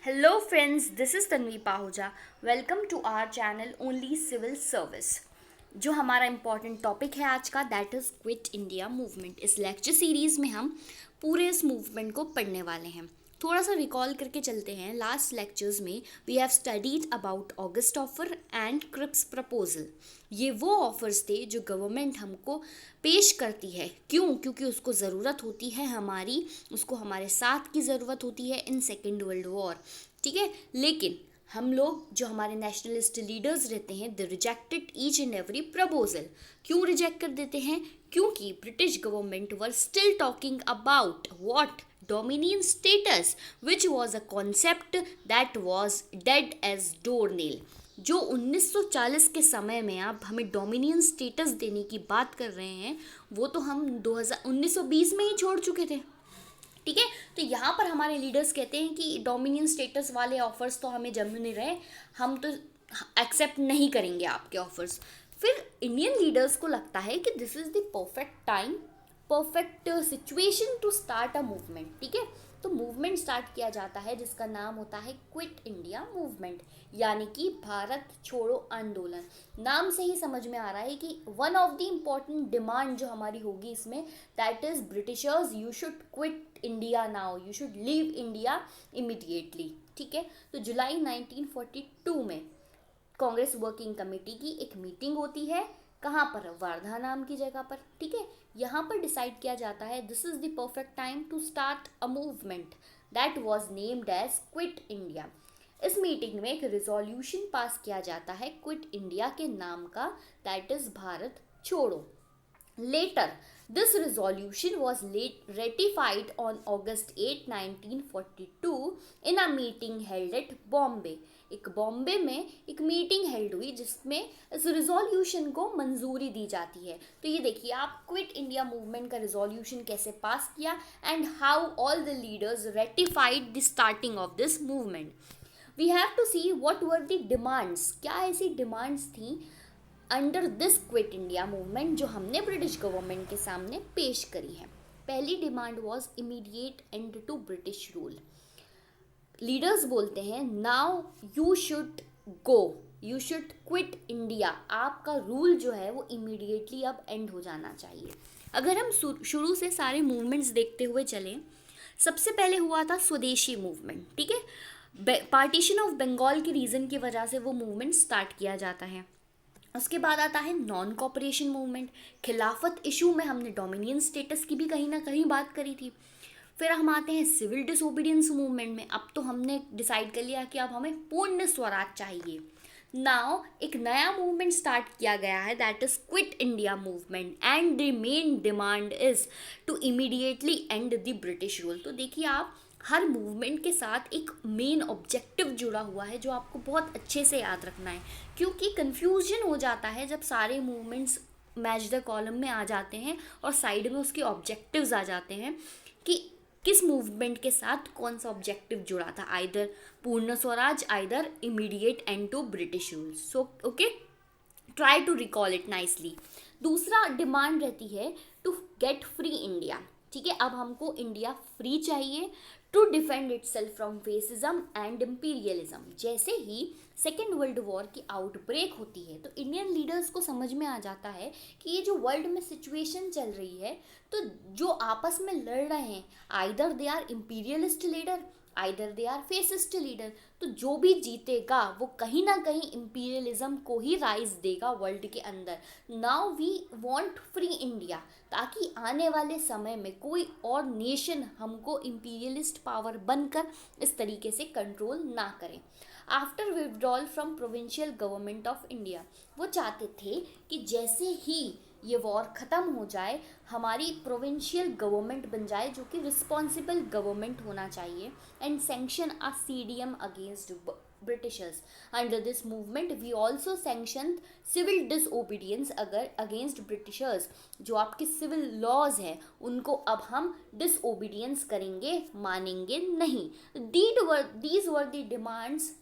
Hello friends, this is Tanvi Pahuja. Welcome to our channel Only Civil Service. जो हमारा important topic है आज का that is quit India movement. इस lecture series में हम पूरे इस मूवमेंट को पढ़ने वाले हैं। थोड़ा सा रिकॉल करके चलते हैं। लास्ट लेक्चर्स में we have studied about August offer and Cripps proposal. ये वो ऑफर्स थे जो गवर्नमेंट हमको पेश करती है। क्योंकि उसको ज़रूरत होती है उसको हमारे साथ की ज़रूरत होती है इन सेकेंड वर्ल्ड वॉर। ठीक है, लेकिन हम लोग जो हमारे नेशनलिस्ट लीडर्स रहते हैं they rejected each and every proposal. क्यों रिजेक्ट कर देते हैं? क्योंकि British government were still talking about what dominion status which was a concept that was dead as door nail. जो 1940 के समय में आप हमें डोमिनियन स्टेटस देने की बात कर रहे हैं वो तो हम 1920 में ही छोड़ चुके थे। ठीक है, तो यहाँ पर हमारे लीडर्स कहते हैं कि डोमिनियन स्टेटस वाले ऑफर्स तो हमें जम नहीं रहे, हम तो एक्सेप्ट नहीं करेंगे आपके ऑफर्स। फिर इंडियन लीडर्स को लगता है कि this is the perfect time, perfect situation to start a movement. ठीक है, तो मूवमेंट स्टार्ट किया जाता है जिसका नाम होता है क्विट इंडिया मूवमेंट, यानी कि भारत छोड़ो आंदोलन। नाम से ही समझ में आ रहा है कि one of the important demand जो हमारी होगी इसमें that is Britishers you should quit India now, you should leave India immediately. ठीक है, तो जुलाई 1942 में कांग्रेस वर्किंग कमेटी की एक मीटिंग होती है। कहाँ पर? वार्धा नाम की जगह पर। ठीक है, यहाँ पर डिसाइड किया जाता है this is the perfect time to start a movement that was named as Quit India. इस मीटिंग में एक रिजोल्यूशन पास किया जाता है क्विट इंडिया के नाम का, दैट इज भारत छोड़ो। Later, this resolution was ratified on August 8, 1942 in a meeting held at Bombay. एक बॉम्बे में एक मीटिंग हेल्ड हुई जिसमें इस रिजोल्यूशन को मंजूरी दी जाती है। तो ये देखिए आप क्विट इंडिया मूवमेंट का रिजोल्यूशन कैसे पास किया and how all the leaders ratified the starting of this movement. We have to see what were the demands. क्या ऐसी डिमांड्स थी under this Quit India movement जो हमने ब्रिटिश गवर्नमेंट के सामने पेश करी है। पहली demand was immediate end to British rule. Leaders बोलते हैं now you should go, you should quit India. आपका रूल जो है वो इमीडिएटली अब एंड हो जाना चाहिए। अगर हम शुरू से सारे मूवमेंट्स देखते हुए चलें, सबसे पहले हुआ था स्वदेशी मूवमेंट। ठीक है, पार्टीशन ऑफ बंगाल के रीज़न की वजह से वो मूवमेंट स्टार्ट किया जाता है। उसके बाद आता है नॉन कॉपरेशन मूवमेंट। खिलाफत इशू में हमने डोमिनियन स्टेटस की भी कहीं ना कहीं बात करी थी। फिर हम आते हैं सिविल डिसोबीडियंस मूवमेंट में। अब तो हमने डिसाइड कर लिया कि अब हमें पूर्ण स्वराज चाहिए। नाउ एक नया मूवमेंट स्टार्ट किया गया है that is Quit India movement and the main demand is to immediately end the British rule. तो देखिए आप, हर मूवमेंट के साथ एक मेन ऑब्जेक्टिव जुड़ा हुआ है जो आपको बहुत अच्छे से याद रखना है, क्योंकि कन्फ्यूजन हो जाता है जब सारे मूवमेंट्स मैच द कॉलम में आ जाते हैं और साइड में उसके ऑब्जेक्टिव्स आ जाते हैं कि किस मूवमेंट के साथ कौन सा ऑब्जेक्टिव जुड़ा था, either Purna Swaraj, either immediate end to British rule. So okay, try to recall it nicely. दूसरा डिमांड रहती है टू गेट फ्री इंडिया। ठीक है, अब हमको इंडिया फ्री चाहिए to defend itself from fascism and imperialism. जैसे ही सेकेंड वर्ल्ड वॉर की आउटब्रेक होती है तो इंडियन लीडर्स को समझ में आ जाता है कि ये जो वर्ल्ड में सिचुएशन चल रही है तो जो आपस में लड़ रहे हैं either they are imperialist leader, either they are fascist leader. तो जो भी जीतेगा वो कहीं ना कहीं इम्पीरियलिज्म को ही राइज देगा वर्ल्ड के अंदर। Now we want free India, ताकि आने वाले समय में कोई और नेशन हमको इम्पीरियलिस्ट पावर बनकर इस तरीके से कंट्रोल ना करे। After withdrawal from provincial government of India, वो चाहते थे कि जैसे ही ये वॉर ख़त्म हो जाए हमारी प्रोविंशियल गवर्नमेंट बन जाए जो कि रिस्पॉन्सिबल गवर्नमेंट होना चाहिए and sanction a CDM against Britishers. Under this movement we also sanction civil disobedience अगर अगेंस्ट ब्रिटिशर्स। जो आपके सिविल लॉज हैं उनको अब हम डिसओबीडियंस करेंगे, मानेंगे नहीं। These were the demands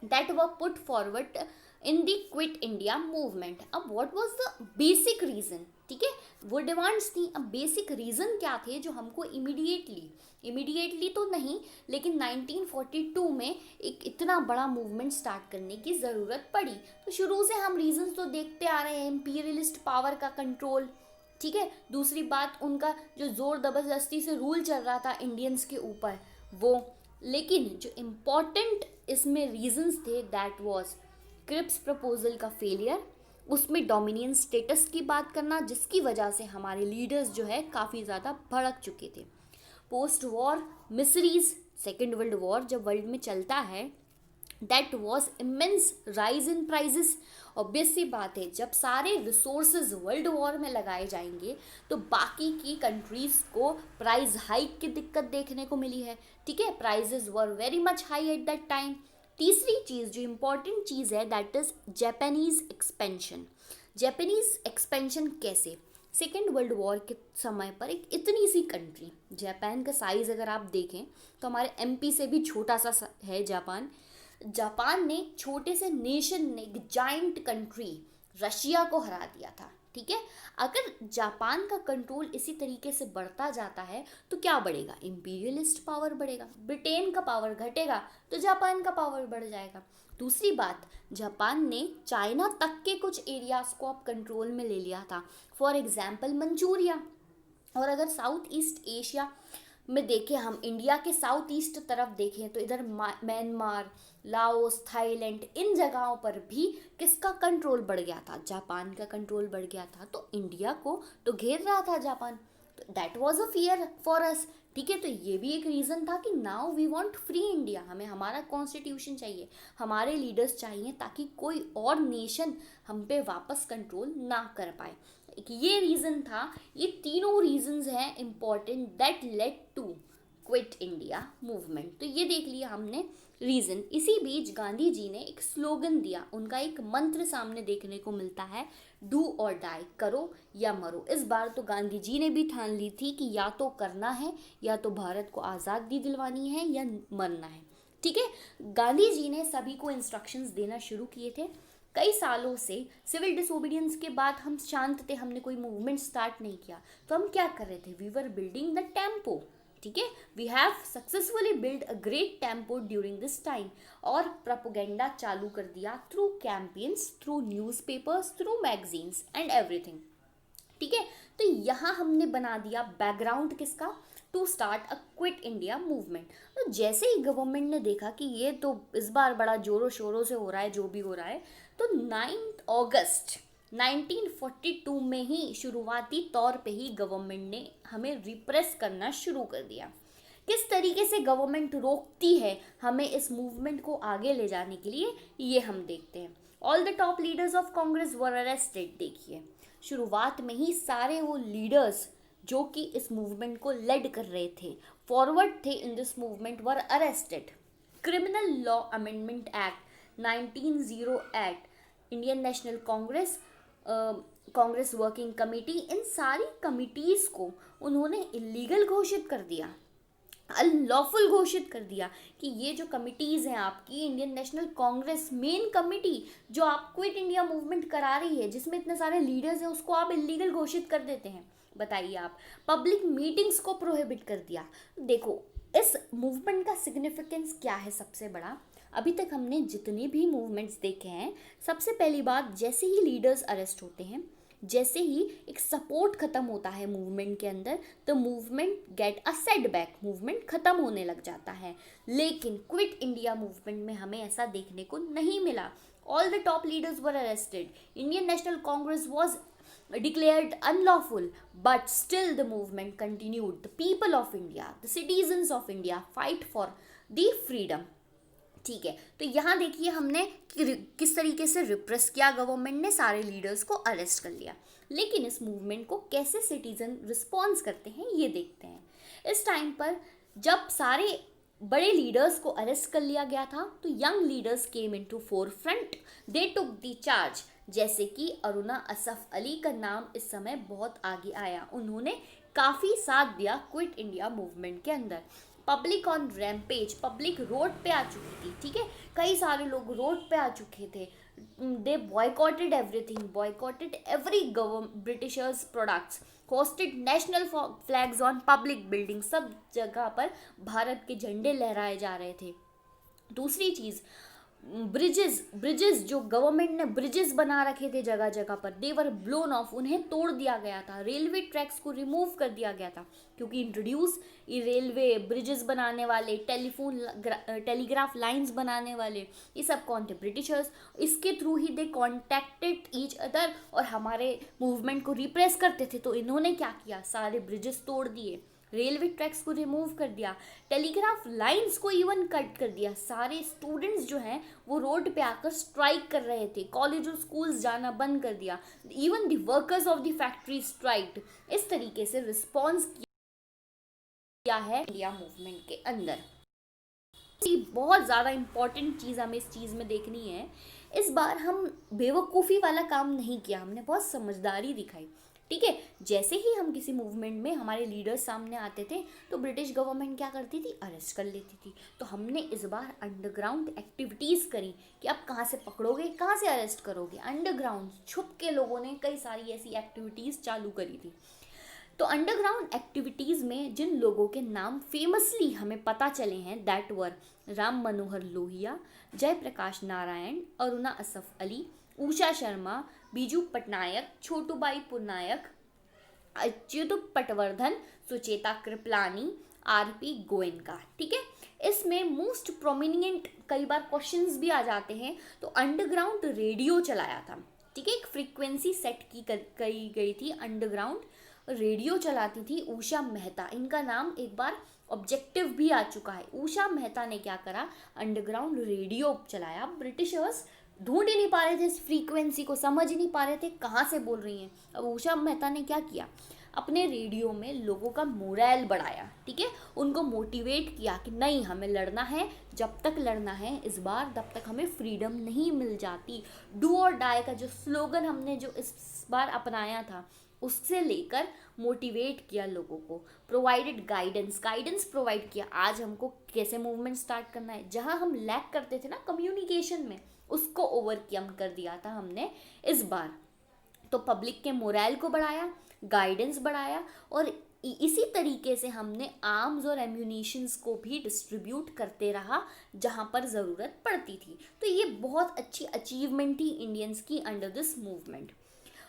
that were put forward in the quit India movement. अब what was the basic reason? ठीक है, वो डिमांड्स थी। अब बेसिक रीज़न क्या थे जो हमको इमीडिएटली तो नहीं, लेकिन 1942 में एक इतना बड़ा मूवमेंट स्टार्ट करने की ज़रूरत पड़ी। तो शुरू से हम रीजंस तो देखते आ रहे हैं, इंपीरियलिस्ट पावर का कंट्रोल, ठीक है, दूसरी बात उनका जो ज़ोर ज़बरदस्ती से रूल चल रहा था इंडियंस के ऊपर वो, लेकिन जो इम्पोर्टेंट इसमें रीजंस थे दैट वाज क्रिप्स प्रपोजल का फेलियर, उसमें डोमिनियन स्टेटस की बात करना जिसकी वजह से हमारे लीडर्स जो है काफ़ी ज़्यादा भड़क चुके थे। Post war miseries, second world war जब वर्ल्ड में चलता है, that was immense rise in prices. Obvious सी बात है, जब सारे रिसोर्सेज वर्ल्ड वॉर में लगाए जाएंगे तो बाकी की कंट्रीज को प्राइस हाइक की दिक्कत देखने को मिली है, ठीक है, prices were very much high at that time. तीसरी चीज़ जो इम्पोर्टेंट चीज़ है that is Japanese expansion. Japanese expansion कैसे, सेकेंड वर्ल्ड वॉर के समय पर एक इतनी सी कंट्री, जापान का साइज़ अगर आप देखें तो हमारे एमपी से भी छोटा सा है जापान। जापान ने छोटे से नेशन ने एक जाइंट कंट्री रशिया को हरा दिया था, ठीक है। अगर जापान का कंट्रोल इसी तरीके से बढ़ता जाता है तो क्या बढ़ेगा, इंपीरियलिस्ट पावर बढ़ेगा, ब्रिटेन का पावर घटेगा तो जापान का पावर बढ़ जाएगा। दूसरी बात, जापान ने चाइना तक के कुछ एरियाज को अब कंट्रोल में ले लिया था, फॉर एग्जाम्पल मंचूरिया। और अगर साउथ ईस्ट एशिया में देखें, हम इंडिया के साउथ ईस्ट तरफ देखें तो इधर म्यांमार, लाओस, थाईलैंड, इन जगहों पर भी किसका कंट्रोल बढ़ गया था, जापान का कंट्रोल बढ़ गया था। तो इंडिया को तो घेर रहा था जापान, तो that was a fear for us, ठीक है। तो ये भी एक रीज़न था कि now we want free India, हमें हमारा कॉन्स्टिट्यूशन चाहिए, हमारे लीडर्स चाहिए, ताकि कोई और नेशन हम पे वापस कंट्रोल ना कर पाए। एक ये रीज़न था, ये तीनों रीजंस हैं important that led to Quit India movement. तो ये देख लिया हमने रीज़न। इसी बीच गांधी जी ने एक स्लोगन दिया, उनका एक मंत्र सामने देखने को मिलता है, डू और डाई, करो या मरो। इस बार तो गांधी जी ने भी ठान ली थी कि या तो करना है, या तो भारत को आज़ादी दिलवानी है, या मरना है, ठीक है। गांधी जी ने सभी को इंस्ट्रक्शंस देना शुरू किए थे। कई सालों से सिविल डिसोबीडियंस के बाद हम शांत थे, हमने कोई मूवमेंट स्टार्ट नहीं किया, तो हम क्या कर रहे थे, we were building the tempo, ठीक है, we have successfully build a great tempo during this time. और प्रोपोगेंडा चालू कर दिया through campaigns, through newspapers, through magazines and everything, ठीक है। तो यहाँ हमने बना दिया बैकग्राउंड किसका, to start a Quit India movement. तो जैसे ही गवर्नमेंट ने देखा कि ये तो इस बार बड़ा जोरों शोरों से हो रहा है, जो भी हो रहा है, तो 9 अगस्त 1942 में ही शुरुआती तौर पे ही गवर्नमेंट ने हमें रिप्रेस करना शुरू कर दिया। किस तरीके से गवर्नमेंट रोकती है हमें इस मूवमेंट को आगे ले जाने के लिए, ये हम देखते हैं। All the top leaders of Congress were arrested. देखिए शुरुआत में ही सारे वो लीडर्स जो कि इस मूवमेंट को लेड कर रहे थे, फॉरवर्ड थे in this movement, were arrested. Criminal Law Amendment Act 1908, Indian National Congress, Congress Working Committee, इन सारी कमिटीज़ को उन्होंने इलीगल घोषित कर दिया, अनलॉफुल घोषित कर दिया कि ये जो कमिटीज़ हैं आपकी, Indian National Congress main committee जो आप क्विट इंडिया मूवमेंट करा रही है, जिसमें इतने सारे लीडर्स हैं, उसको आप इलीगल घोषित कर देते हैं। बताइए आप, पब्लिक मीटिंग्स को प्रोहिबिट कर दिया। देखो इस मूवमेंट का सिग्निफिकेंस क्या है सबसे बड़ा, अभी तक हमने जितने भी मूवमेंट्स देखे हैं, सबसे पहली बात, जैसे ही लीडर्स अरेस्ट होते हैं, जैसे ही एक सपोर्ट खत्म होता है मूवमेंट के अंदर, तो movement get a setback, movement खत्म होने लग जाता है। लेकिन क्विट इंडिया मूवमेंट में हमें ऐसा देखने को नहीं मिला। All the top leaders were arrested, Indian National Congress was declared unlawful, but still the movement continued. The people of India, the citizens of India fight for the freedom, ठीक है। तो यहाँ देखिए हमने किस तरीके से रिप्रेस किया, गवर्नमेंट ने सारे लीडर्स को अरेस्ट कर लिया। लेकिन इस मूवमेंट को कैसे सिटीजन रिस्पॉन्स करते हैं ये देखते हैं। इस टाइम पर जब सारे बड़े लीडर्स को अरेस्ट कर लिया गया था, तो young leaders came into forefront, they took the charge. जैसे कि अरुणा असफ अली का नाम इस समय बहुत आगे आया, उन्होंने काफ़ी साथ दिया क्विट इंडिया मूवमेंट के अंदर। Public on rampage, public road पे आ चुकी थी, ठीक है, कई सारे लोग रोड पे आ चुके थे, they boycotted everything, boycotted every Britishers products, hosted national flags on public building, सब जगह पर भारत के झंडे लहराए जा रहे थे। दूसरी चीज़, ब्रिजेस ब्रिजेस जो गवर्नमेंट ने ब्रिजेस बना रखे थे जगह जगह पर, देवर ब्लोन ऑफ, उन्हें तोड़ दिया गया था। रेलवे ट्रैक्स को रिमूव कर दिया गया था, क्योंकि इंट्रोड्यूस ये रेलवे ब्रिजेस बनाने वाले, टेलीग्राफ लाइंस बनाने वाले, ये सब कौन थे? ब्रिटिशर्स। इसके थ्रू ही दे कॉन्टेक्टेड ईच अदर और हमारे मूवमेंट को रिप्रेस करते थे। तो इन्होंने क्या किया? सारे ब्रिजेस तोड़ दिए, रेलवे ट्रैक्स को रिमूव कर दिया, टेलीग्राफ लाइंस को इवन कट कर दिया। सारे स्टूडेंट्स जो हैं वो रोड पे आकर स्ट्राइक कर रहे थे, कॉलेज और स्कूल्स जाना बंद कर दिया, even the workers of the factory स्ट्राइक्ड। इस तरीके से रिस्पॉन्स किया है इंडिया मूवमेंट के अंदर। बहुत ज़्यादा इंपॉर्टेंट चीज़ हमें इस चीज़ में देखनी है, इस बार हम बेवकूफ़ी वाला काम नहीं किया, हमने बहुत समझदारी दिखाई। ठीक है, जैसे ही हम किसी मूवमेंट में हमारे लीडर्स सामने आते थे तो ब्रिटिश गवर्नमेंट क्या करती थी? अरेस्ट कर लेती थी। तो हमने इस बार अंडरग्राउंड एक्टिविटीज़ करी कि अब कहाँ से पकड़ोगे, कहाँ से अरेस्ट करोगे। अंडरग्राउंड छुप के लोगों ने कई सारी ऐसी एक्टिविटीज़ चालू करी थी। तो अंडरग्राउंड एक्टिविटीज़ में जिन लोगों के नाम फेमसली हमें पता चले हैं, that were Ram Manohar Lohia, Jayaprakash Narayan, Aruna Asaf Ali, Usha Sharma, Biju Patnaik, Chhotubai Purnayak, Achyut Patwardhan, Sucheta Kripalani, RP Goenka. ठीक है, इसमें मोस्ट प्रोमिनिएंट कई बार क्वेश्चंस भी आ जाते हैं। तो अंडरग्राउंड रेडियो चलाया था। ठीक है, एक फ्रीक्वेंसी सेट की गई थी, अंडरग्राउंड रेडियो चलाती थी उषा मेहता। इनका नाम एक बार ऑब्जेक्टिव भी आ चुका है। उषा मेहता ने क्या करा? अंडरग्राउंड रेडियो चलाया। ब्रिटिशर्स ढूंढ ही नहीं पा रहे थे इस फ्रीक्वेंसी को, समझ ही नहीं पा रहे थे कहाँ से बोल रही हैं। अब उषा मेहता ने क्या किया? अपने रेडियो में लोगों का मोरल बढ़ाया। ठीक है, उनको मोटिवेट किया कि नहीं, हमें लड़ना है, जब तक लड़ना है इस बार, तब तक हमें फ्रीडम नहीं मिल जाती। डू और डाई का जो स्लोगन हमने जो इस बार अपनाया था, उससे लेकर मोटिवेट किया लोगों को। प्रोवाइडेड गाइडेंस प्रोवाइड किया। आज हमको कैसे मूवमेंट स्टार्ट करना है, जहाँ हम लैक करते थे ना कम्युनिकेशन में, उसको ओवरकम कर दिया था हमने इस बार। तो पब्लिक के मोरल को बढ़ाया, गाइडेंस बढ़ाया, और इसी तरीके से हमने आर्म्स और एम्यूनिशंस को भी डिस्ट्रीब्यूट करते रहा जहाँ पर ज़रूरत पड़ती थी। तो ये बहुत अच्छी अचीवमेंट थी इंडियंस की अंडर दिस मूवमेंट।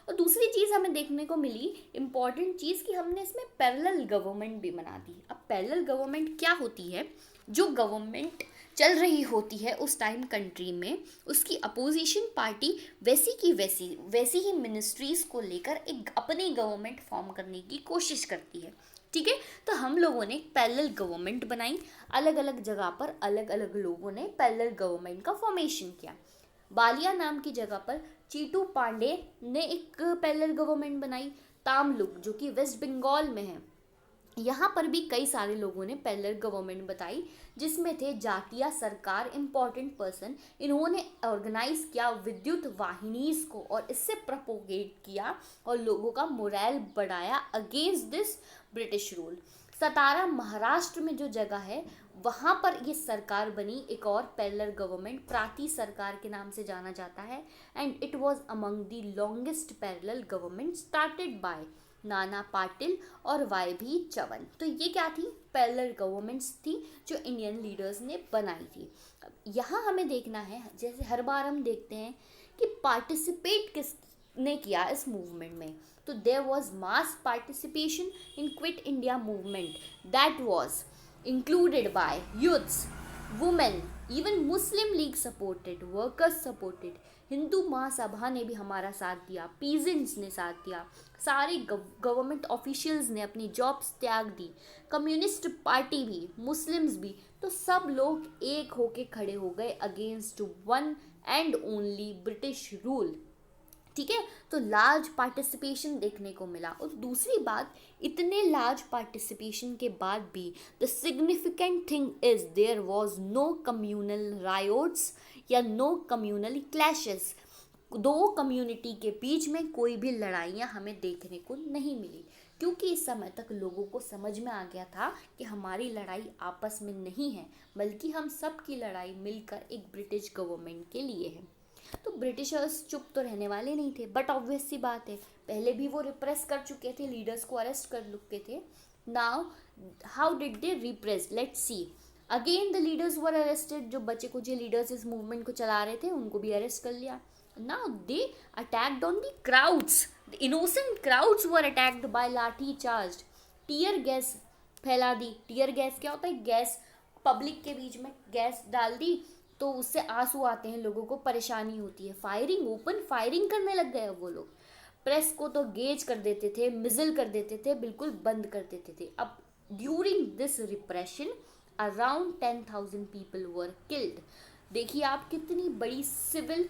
और दूसरी चीज़ हमें देखने को मिली, इम्पॉर्टेंट चीज़, कि हमने इसमें पैरेलल गवर्नमेंट भी बना दी। अब पैरेलल गवर्नमेंट क्या होती है? जो गवर्नमेंट चल रही होती है उस टाइम कंट्री में, उसकी अपोजिशन पार्टी वैसी ही मिनिस्ट्रीज़ को लेकर एक अपनी गवर्नमेंट फॉर्म करने की कोशिश करती है। ठीक है, तो हम लोगों ने पैरेलल गवर्नमेंट बनाई। अलग अलग जगह पर अलग अलग लोगों ने पैरेलल गवर्नमेंट का फॉर्मेशन किया। बालिया नाम की जगह पर चीटू पांडे ने एक पैरेलल गवर्नमेंट बनाई। तामलुक, जो कि वेस्ट बंगाल में है, यहाँ पर भी कई सारे लोगों ने पैरेलल गवर्नमेंट बताई, जिसमें थे जातिया सरकार, इम्पॉर्टेंट पर्सन। इन्होंने ऑर्गेनाइज किया विद्युत वाहिनीज को और इससे प्रोपोगेट किया और लोगों का मोरल बढ़ाया अगेंस्ट दिस ब्रिटिश रूल। सतारा महाराष्ट्र में जो जगह है, वहाँ पर ये सरकार बनी, एक और पैरेलल गवर्नमेंट, प्रांतीय सरकार के नाम से जाना जाता है। And it was among the longest parallel government started by नाना पाटिल और वाई भी चवन। तो ये क्या थी? पैरेलल गवर्नमेंट्स थी जो इंडियन लीडर्स ने बनाई थी। यहाँ हमें देखना है, जैसे हर बार हम देखते हैं कि पार्टिसिपेट किसने किया इस मूवमेंट में। तो there was mass participation in Quit India movement that was included by youths, women, even Muslim League supported, workers supported, Hindu Mahasabha ने भी हमारा साथ दिया, पीजेंट्स ने साथ दिया, सारे गवर्नमेंट ऑफिशियल्स ने अपनी जॉब्स त्याग दी, कम्युनिस्ट पार्टी भी, मुस्लिम्स भी। तो सब लोग एक होके खड़े हो गए against one and only British rule. ठीक है, तो लार्ज पार्टिसिपेशन देखने को मिला। और दूसरी बात, इतने लार्ज पार्टिसिपेशन के बाद भी the significant thing is there was no communal riots या नो कम्युनल क्लैशेस। दो कम्युनिटी के बीच में कोई भी लड़ाइयाँ हमें देखने को नहीं मिली, क्योंकि इस समय तक लोगों को समझ में आ गया था कि हमारी लड़ाई आपस में नहीं है, बल्कि हम सब की लड़ाई मिलकर एक ब्रिटिश गवर्नमेंट के लिए है। तो ब्रिटिशर्स चुप तो रहने वाले नहीं थे, बट ऑब्वियस सी बात है, पहले भी वो रिप्रेस कर चुके थे, लीडर्स को अरेस्ट कर चुके थे. Now how did they repress, let's see. Again the leaders were arrested. जो बचे कुछ लीडर्स इस मूवमेंट को चला रहे थे उनको भी अरेस्ट कर लिया. Now they attacked on the crowds. The innocent crowds were attacked by लाठी चार्ज. टीयर गैस फैला दी. टीयर गैस क्या होता है? गैस, पब्लिक के बीच में गैस डाल दी तो उससे आंसू आते हैं, लोगों को परेशानी होती है. फायरिंग, ओपन फायरिंग करने लग गए वो लोग. प्रेस को तो गेज कर देते थे, मिजल कर देते थे, बिल्कुल बंद कर देते थे. अब during this repression around 10,000 people were killed. देखिए आप कितनी बड़ी सिविल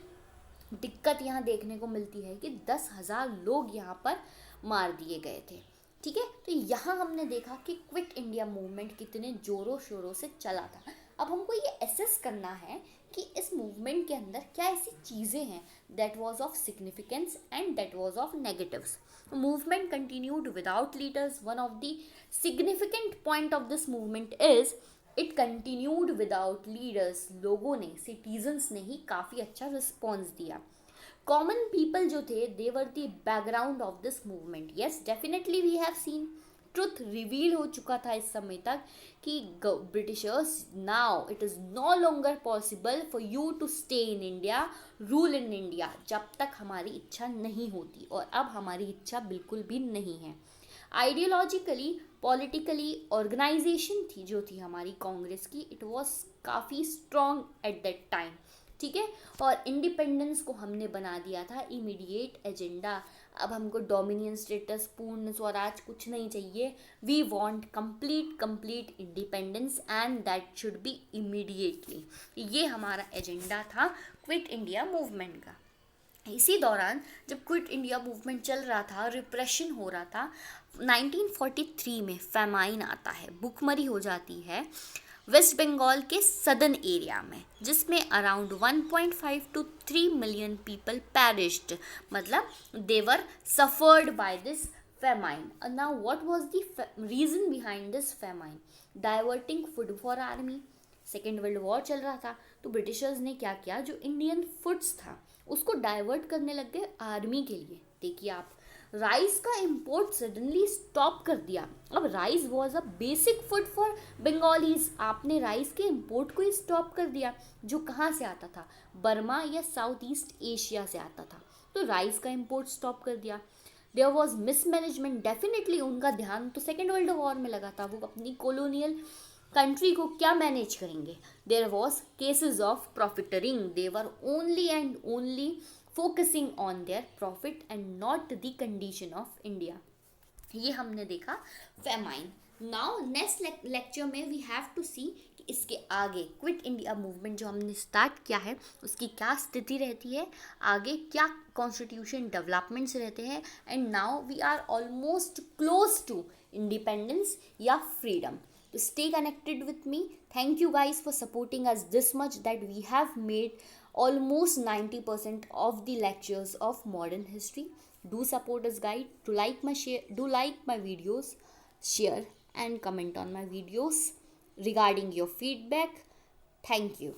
दिक्कत यहाँ देखने को मिलती है कि 10,000 लोग यहाँ पर मार दिए गए थे. ठीक है, तो यहाँ हमने देखा कि क्विट इंडिया मूवमेंट कितने जोरों शोरों से चला था. अब हमको ये एसेस करना है कि इस मूवमेंट के अंदर क्या ऐसी चीज़ें हैं that was of significance and that was of negatives. Movement continued without leaders. One of the significant point of this movement is it continued without leaders. लोगों ने, सिटीजन्स ने ही काफ़ी अच्छा रिस्पॉन्स दिया. कॉमन पीपल जो थे, they were the background of this movement. Yes, definitely we have seen, truth reveal हो चुका था इस समय तक कि Britishers, now it is no longer possible for you to stay in India, rule in India, जब तक हमारी इच्छा नहीं होती. और अब हमारी इच्छा बिल्कुल भी नहीं है. आइडियोलॉजिकली, पॉलिटिकली ऑर्गेनाइजेशन थी जो थी हमारी कांग्रेस की, इट वॉज काफ़ी स्ट्रॉन्ग एट दैट टाइम. ठीक है, और इंडिपेंडेंस को हमने बना दिया था इमीडिएट एजेंडा. अब हमको डोमिनियन स्टेटस, पूर्ण स्वराज कुछ नहीं चाहिए. We want complete independence and that should be immediately. ये हमारा एजेंडा था क्विट इंडिया मूवमेंट का. इसी दौरान जब क्विट इंडिया मूवमेंट चल रहा था, रिप्रेशन हो रहा था, 1943 में फेमाइन आता है, भुखमरी हो जाती है वेस्ट बंगाल के सदर्न एरिया में, जिसमें around 1.5 to 3 million people perished. मतलब they were suffered by this famine. Now what was the reason behind this famine? Diverting food for army. Second world war चल रहा था, तो ब्रिटिशर्स ने क्या किया, जो इंडियन फूड्स था उसको डाइवर्ट करने लग गए आर्मी के लिए. देखिए आप, राइस का इंपोर्ट सडनली स्टॉप कर दिया. अब rice was a basic food for Bengalis. आपने राइस के इंपोर्ट को ही स्टॉप कर दिया, जो कहाँ से आता था, बर्मा या साउथ ईस्ट एशिया से आता था. तो राइस का इंपोर्ट स्टॉप कर दिया. There was mismanagement. डेफिनेटली उनका ध्यान तो सेकेंड वर्ल्ड वॉर में लगा था, वो अपनी कॉलोनियल कंट्री को क्या मैनेज करेंगे. There was cases of profiteering. They were only and only focusing on their profit and not the condition of India. ये हमने देखा फेमाइन. नाउ नेक्स्ट लेक्चर में वी हैव टू सी कि इसके आगे क्विट इंडिया मूवमेंट जो हमने स्टार्ट किया है उसकी क्या स्थिति रहती है, आगे क्या कॉन्स्टिट्यूशन डेवलपमेंट्स रहते हैं, and now we are almost close to independence या freedom. To stay connected with me. Thank you guys for supporting us this much that we have made almost 90% of the lectures of modern history. Do support us guys. Do like my videos, share and comment on my videos regarding your feedback. Thank you.